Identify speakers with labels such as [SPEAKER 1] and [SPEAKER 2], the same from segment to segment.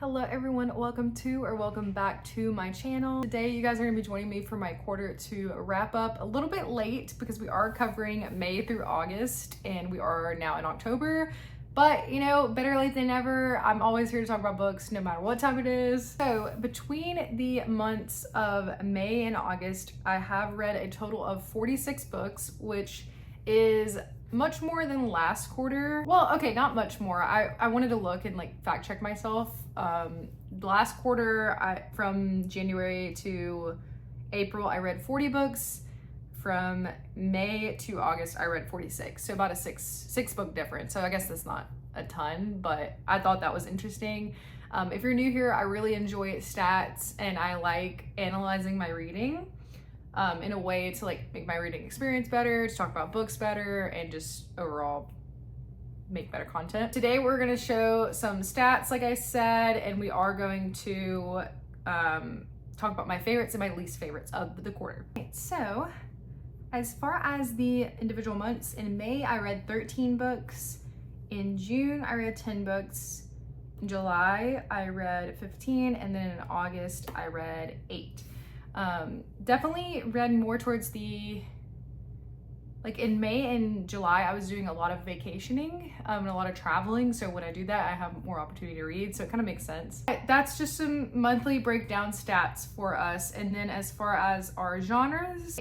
[SPEAKER 1] Hello everyone, welcome back to my channel. Today you guys are going to be joining me for my quarter to wrap up a little bit late because we are covering May through August and we are now in October. But you know, better late than never. I'm always here to talk about books no matter what time it is. So between the months of May and August, I have read a total of 46 books, which is much more than last quarter. Well, okay, not much more. I wanted to look and like fact check myself. Last quarter, from January to April, I read 40 books. From May to August, I read 46. So about a six book difference. So I guess that's not a ton, but I thought that was interesting. If you're new here, I really enjoy stats and I like analyzing my reading in a way to like make my reading experience better, to talk about books better, and just overall make better content. Today we're going to show some stats, like I said, and we are going to talk about my favorites and my least favorites of the quarter. So as far as the individual months, in May I read 13 books, in June I read 10 books, in July I read 15, and then in August I read 8. Definitely read more towards like in May and July, I was doing a lot of vacationing and a lot of traveling. So when I do that, I have more opportunity to read. So it kind of makes sense. That's just some monthly breakdown stats for us. And then as far as our genres,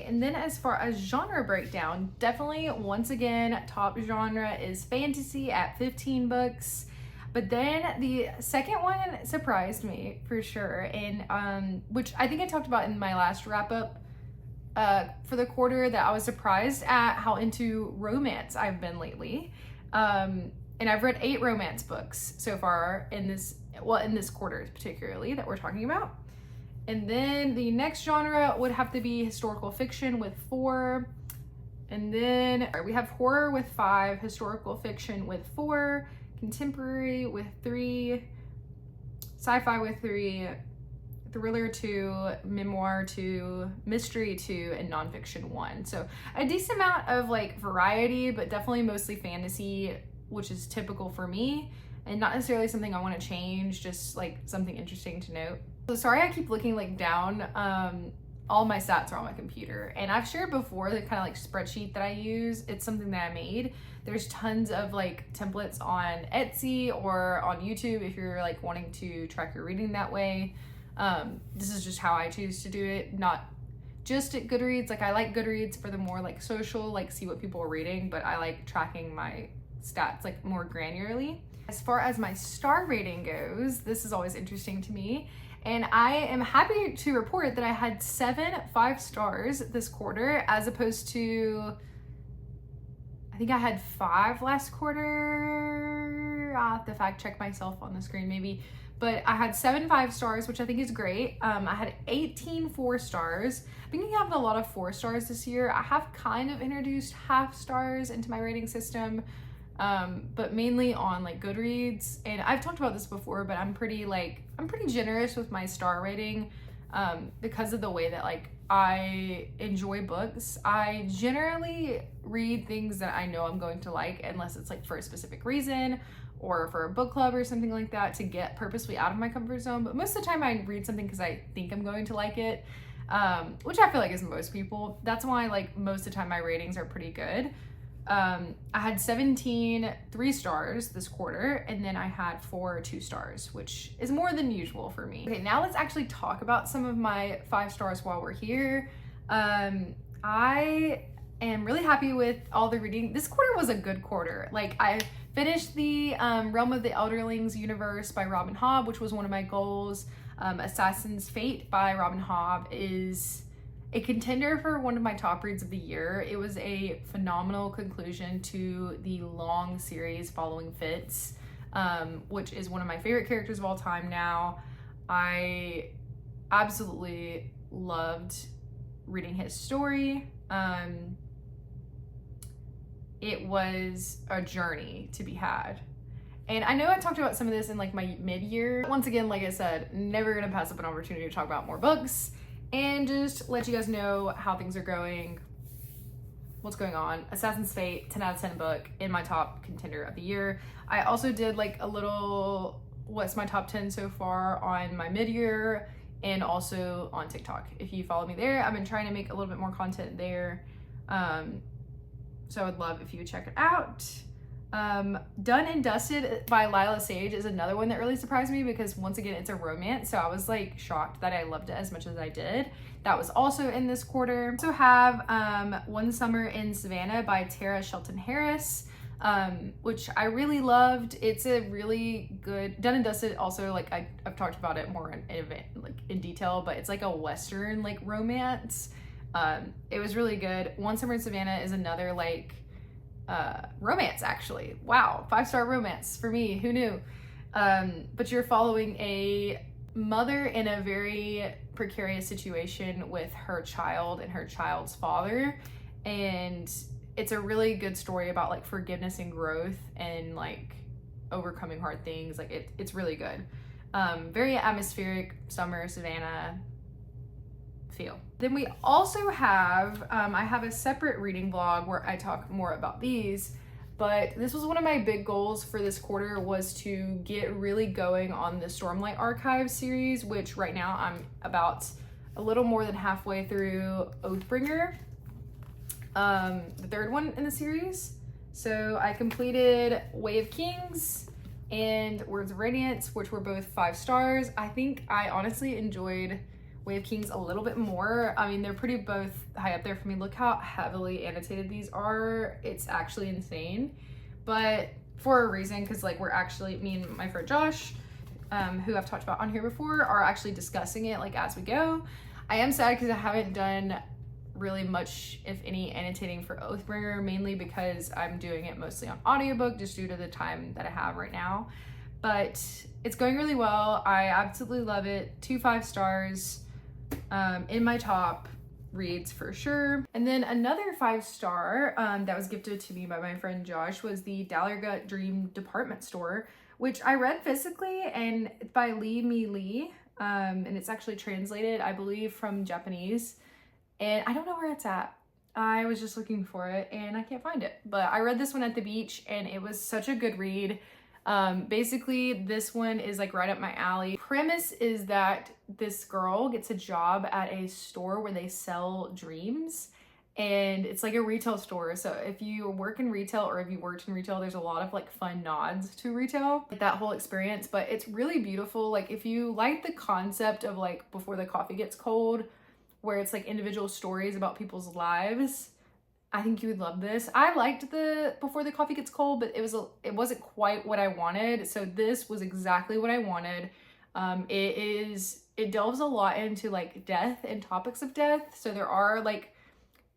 [SPEAKER 1] genre breakdown, definitely once again, top genre is fantasy at 15 books. But then the second one surprised me for sure, and which I think I talked about in my last wrap up for the quarter, that I was surprised at how into romance I've been lately. And I've read 8 romance books so far in this quarter particularly that we're talking about. And then the next genre would have to be historical fiction with 4. And then we have horror with 5, historical fiction with 4, contemporary with 3, sci-fi with 3, thriller 2, memoir 2, mystery 2, and nonfiction 1. So a decent amount of like variety, but definitely mostly fantasy, which is typical for me and not necessarily something I want to change, just like something interesting to note. So sorry I keep looking like down. All my stats are on my computer, and I've shared before the kind of like spreadsheet that I use. It's something that I made. There's tons of like templates on Etsy or on YouTube if you're like wanting to track your reading that way. This is just how I choose to do it, not just at Goodreads. Like I like Goodreads for the more like social, like see what people are reading, but I like tracking my stats like more granularly. As far as my star rating goes, this is always interesting to me. And I am happy to report that I had 7 5 stars this quarter, as opposed to, I think I had 5 last quarter. I'll have to fact check myself on the screen maybe. But I had 7 5 stars, which I think is great. I had 18 4 stars. I've been having a lot of 4 stars this year. I have kind of introduced half stars into my rating system, but mainly on like Goodreads. And I've talked about this before, but I'm pretty generous with my star rating because of the way that like I enjoy books. I generally read things that I know I'm going to like, unless it's like for a specific reason or for a book club or something like that, to get purposely out of my comfort zone. But most of the time I read something because I think I'm going to like it, which I feel like is most people. That's why like most of the time my ratings are pretty good. I had 17 3 stars this quarter, and then I had 4 2 stars, which is more than usual for me. Okay, now let's actually talk about some of my 5 stars while we're here. I am really happy with all the reading. This quarter was a good quarter. Like I finished the Realm of the Elderlings universe by Robin Hobb, which was one of my goals. Assassin's Fate by Robin Hobb is a contender for one of my top reads of the year. It was a phenomenal conclusion to the long series following Fitz, which is one of my favorite characters of all time now. I absolutely loved reading his story. It was a journey to be had. And I know I talked about some of this in like my mid-year. Once again, like I said, never gonna pass up an opportunity to talk about more books and just let you guys know how things are going, what's going on. Assassin's Fate, 10 out of 10 book, in my top contender of the year. I also did like a little what's my top 10 so far on my mid-year and also on TikTok. If you follow me there, I've been trying to make a little bit more content there. So I would love if you would check it out. Done and Dusted by Lila Sage is another one that really surprised me because once again, it's a romance. So I was like shocked that I loved it as much as I did. That was also in this quarter. I also have One Summer in Savannah by Tara Shelton Harris, which I really loved. It's a really good, Done and Dusted also, like I've talked about it more in detail, but it's like a Western like romance. It was really good. One Summer in Savannah is another like romance, actually. Wow, 5-star romance for me, who knew? But you're following a mother in a very precarious situation with her child and her child's father, and it's a really good story about like forgiveness and growth and like overcoming hard things. Like it's really good. Very atmospheric summer Savannah feel. Then we also have, I have a separate reading blog where I talk more about these, but this was one of my big goals for this quarter, was to get really going on the Stormlight Archive series, which right now I'm about a little more than halfway through Oathbringer, the third one in the series. So I completed Way of Kings and Words of Radiance, which were both 5 stars. I think I honestly enjoyed Way of Kings a little bit more. I mean, they're pretty both high up there for me. Look how heavily annotated these are. It's actually insane, but for a reason, because like we're actually, me and my friend Josh, who I've talked about on here before, are actually discussing it like as we go. I am sad because I haven't done really much, if any, annotating for Oathbringer, mainly because I'm doing it mostly on audiobook just due to the time that I have right now. But it's going really well. I absolutely love it. 2 5 stars. In my top reads for sure. And then another 5-star that was gifted to me by my friend Josh was the Dallergut Dream Department Store, which I read physically, and it's by Lee Mi Lee, and it's actually translated, I believe, from Japanese, and I don't know where it's at. I was just looking for it and I can't find it, but I read this one at the beach and it was such a good read. Basically this one is like right up my alley. Premise is that this girl gets a job at a store where they sell dreams, and it's like a retail store. So if you work in retail or if you worked in retail, there's a lot of like fun nods to retail, like that whole experience. But it's really beautiful. Like if you like the concept of like Before the Coffee Gets Cold, where it's like individual stories about people's lives, I think you would love this. I liked the Before the Coffee Gets Cold, but it wasn't quite what I wanted. So this was exactly what I wanted. It delves a lot into like death and topics of death. So there are like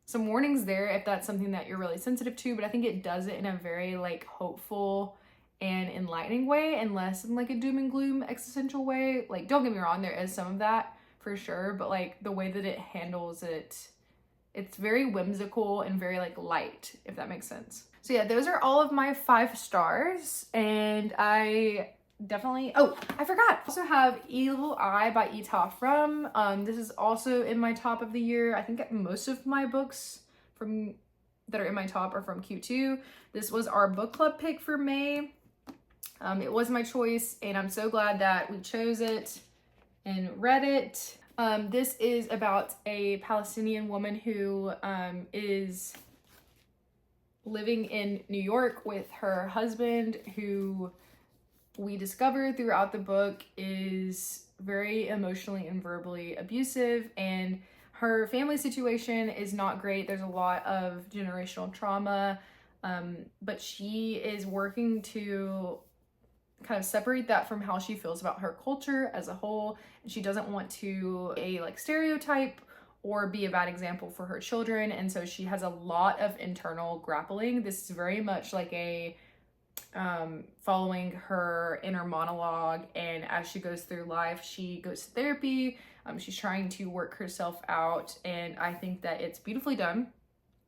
[SPEAKER 1] some warnings there if that's something that you're really sensitive to, but I think it does it in a very like hopeful and enlightening way, and less in like a doom and gloom existential way. Like, don't get me wrong, there is some of that for sure, but like the way that it handles it, it's very whimsical and very like light, if that makes sense. So yeah, those are all of my 5 stars, and I definitely, oh, I forgot. I also have Evil Eye by Ita From. This is also in my top of the year. I think most of my books that are in my top are from Q2. This was our book club pick for May. It was my choice, and I'm so glad that we chose it and read it. This is about a Palestinian woman who is living in New York with her husband, who we discover throughout the book is very emotionally and verbally abusive, and her family situation is not great. There's a lot of generational trauma, but she is working to kind of separate that from how she feels about her culture as a whole, and she doesn't want to like stereotype or be a bad example for her children, and so she has a lot of internal grappling. This is very much like a following her inner monologue, and as she goes through life, she goes to therapy, she's trying to work herself out, and I think that it's beautifully done.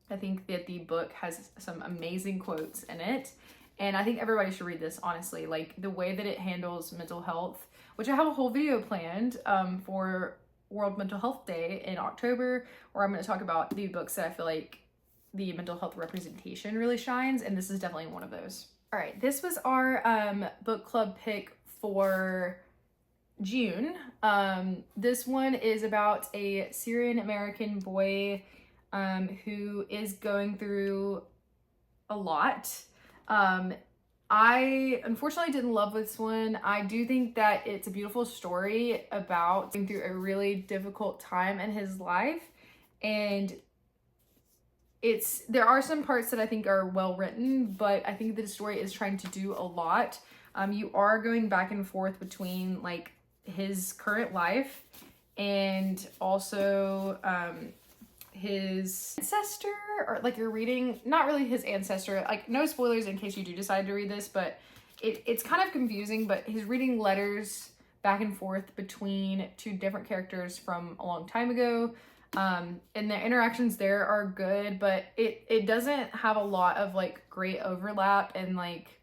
[SPEAKER 1] I think that the book has some amazing quotes in it, and I think everybody should read this, honestly. Like the way that it handles mental health, which I have a whole video planned for World Mental Health Day in October, where I'm going to talk about the books that I feel like the mental health representation really shines, and this is definitely one of those. All right, this was our book club pick for June. This one is about a Syrian American boy who is going through a lot. I unfortunately didn't love this one. I do think that it's a beautiful story about going through a really difficult time in his life, and there are some parts that I think are well written, but I think the story is trying to do a lot. You are going back and forth between like his current life and also his ancestor, or like you're reading, not really his ancestor, like no spoilers in case you do decide to read this, but it's kind of confusing, but he's reading letters back and forth between two different characters from a long time ago. And the interactions there are good, but it doesn't have a lot of like great overlap, and like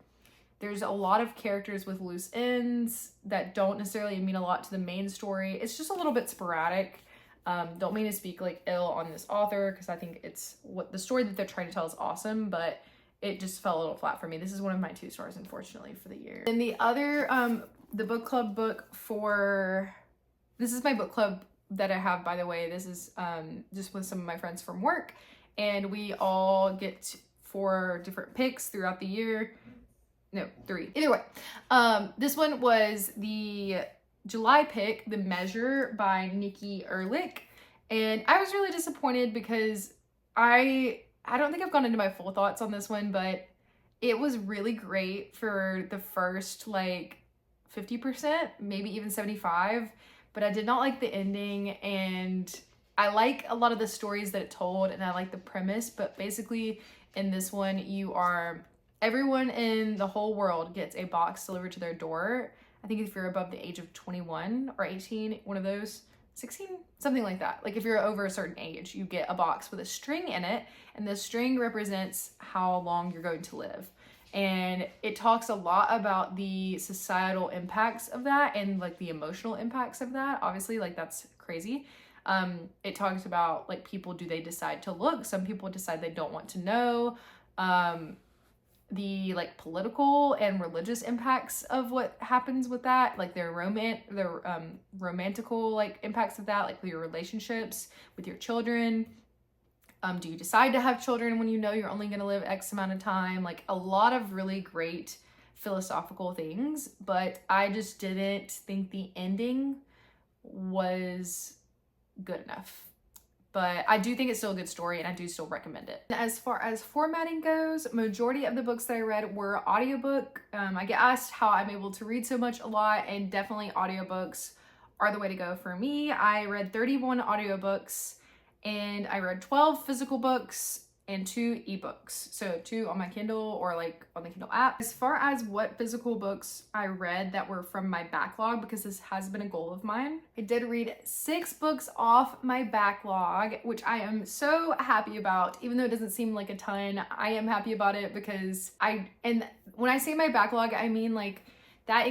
[SPEAKER 1] there's a lot of characters with loose ends that don't necessarily mean a lot to the main story. It's just a little bit sporadic. Don't mean to speak like ill on this author, because I think it's what the story that they're trying to tell is awesome, but it just fell a little flat for me. This is one of my 2 stars, unfortunately, for the year. And the other, the book club book this is my book club that I have, by the way. This is just with some of my friends from work, and we all get 4 different picks throughout the year. No, 3. Either way, this one was the July pick, The Measure by Nikki Ehrlich, and I was really disappointed because I don't think I've gone into my full thoughts on this one, but it was really great for the first like 50%, maybe even 75%, but I did not like the ending, and I like a lot of the stories that it told, and I like the premise, but basically in this one, everyone in the whole world gets a box delivered to their door. I think if you're above the age of 21 or 18, one of those, 16, something like that. Like if you're over a certain age, you get a box with a string in it, and the string represents how long you're going to live. And it talks a lot about the societal impacts of that and like the emotional impacts of that. Obviously, like that's crazy. It talks about like people, do they decide to look? Some people decide they don't want to know. The like political and religious impacts of what happens with that, like their romantical like impacts of that, like your relationships with your children. Do you decide to have children when you know you're only going to live X amount of time? Like a lot of really great philosophical things, but I just didn't think the ending was good enough. But I do think it's still a good story, and I do still recommend it. As far as formatting goes, majority of the books that I read were audiobook. I get asked how I'm able to read so much a lot, and definitely audiobooks are the way to go for me. I read 31 audiobooks, and I read 12 physical books and 2 ebooks. So 2 on my Kindle or like on the Kindle app. As far as what physical books I read that were from my backlog, because this has been a goal of mine, I did read 6 books off my backlog, which I am so happy about. Even though it doesn't seem like a ton, I am happy about it because and when I say my backlog, I mean like that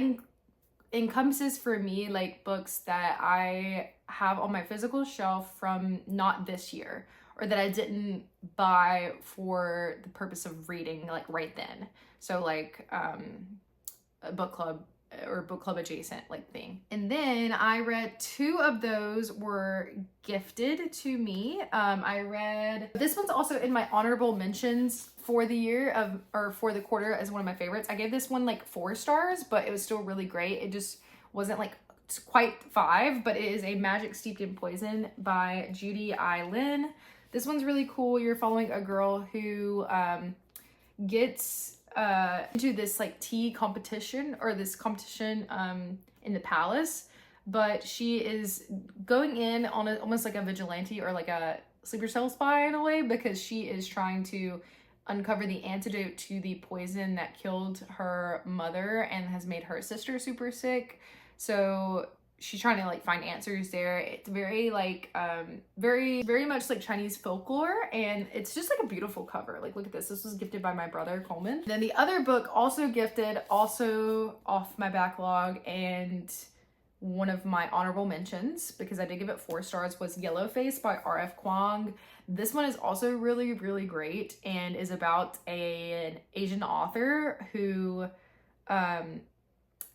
[SPEAKER 1] encompasses for me like books that I have on my physical shelf from not this year, or that I didn't buy for the purpose of reading like right then. So like a book club or book club adjacent like thing. And then I read 2 of those were gifted to me. I read, this one's also in my honorable mentions for the year or for the quarter as one of my favorites. I gave this one like 4 stars, but it was still really great. It just wasn't like quite 5, but it is A Magic Steeped in Poison by Judy I. Lin. This one's really cool. You're following a girl who gets into this like tea competition, or this competition in the palace, but she is going in on almost like a vigilante or like a sleeper cell spy in a way, because she is trying to uncover the antidote to the poison that killed her mother and has made her sister super sick. So she's trying to like find answers there. It's very like very much like Chinese folklore, and it's just like a beautiful cover. Like look at this. This was gifted by my brother Coleman. Then the other book also gifted, also off my backlog, and one of my honorable mentions, because I did give it 4 stars, was Yellow Face by R.F. Kuang. This one is also really, really great, and is about an Asian author who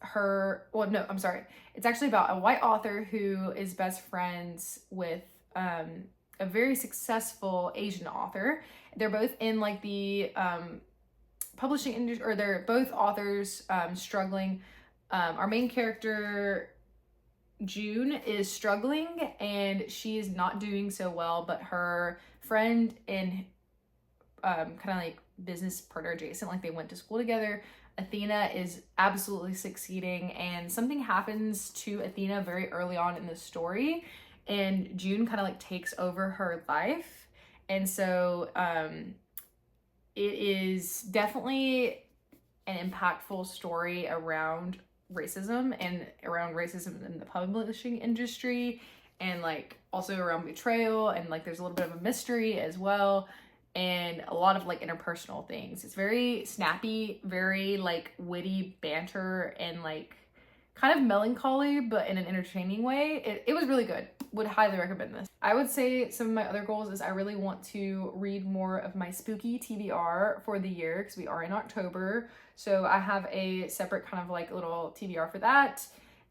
[SPEAKER 1] it's actually about a white author who is best friends with a very successful Asian author. They're both in like the publishing industry, or they're both authors struggling. Our main character, June, is struggling and she is not doing so well, but her friend and kind of like business partner Jason, like they went to school together, Athena, is absolutely succeeding, and something happens to Athena very early on in the story, and June kind of like takes over her life. And so it is definitely an impactful story around racism and around racism in the publishing industry, and like also around betrayal, and like there's a little bit of a mystery as well, and a lot of like interpersonal things. It's very snappy, very like witty banter, and like kind of melancholy, but in an entertaining way. It was really good. Would highly recommend this. I would say some of my other goals is I really want to read more of my spooky TBR for the year, because we are in October. So I have a separate kind of like little TBR for that.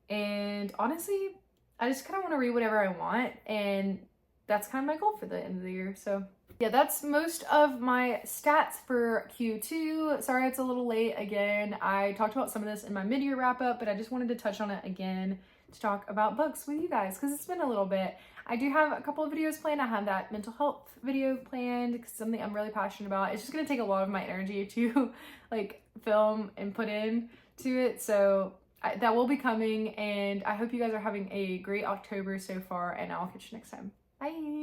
[SPEAKER 1] And honestly, I just kind of want to read whatever I want, and that's kind of my goal for the end of the year. So yeah, that's most of my stats for Q2. Sorry it's a little late again. I talked about some of this in my mid-year wrap-up, but I just wanted to touch on it again to talk about books with you guys, because it's been a little bit. I do have a couple of videos planned. I have that mental health video planned, because it's something I'm really passionate about. It's just going to take a lot of my energy to like film and put in to it. So that will be coming, and I hope you guys are having a great October so far, and I'll catch you next time. Bye!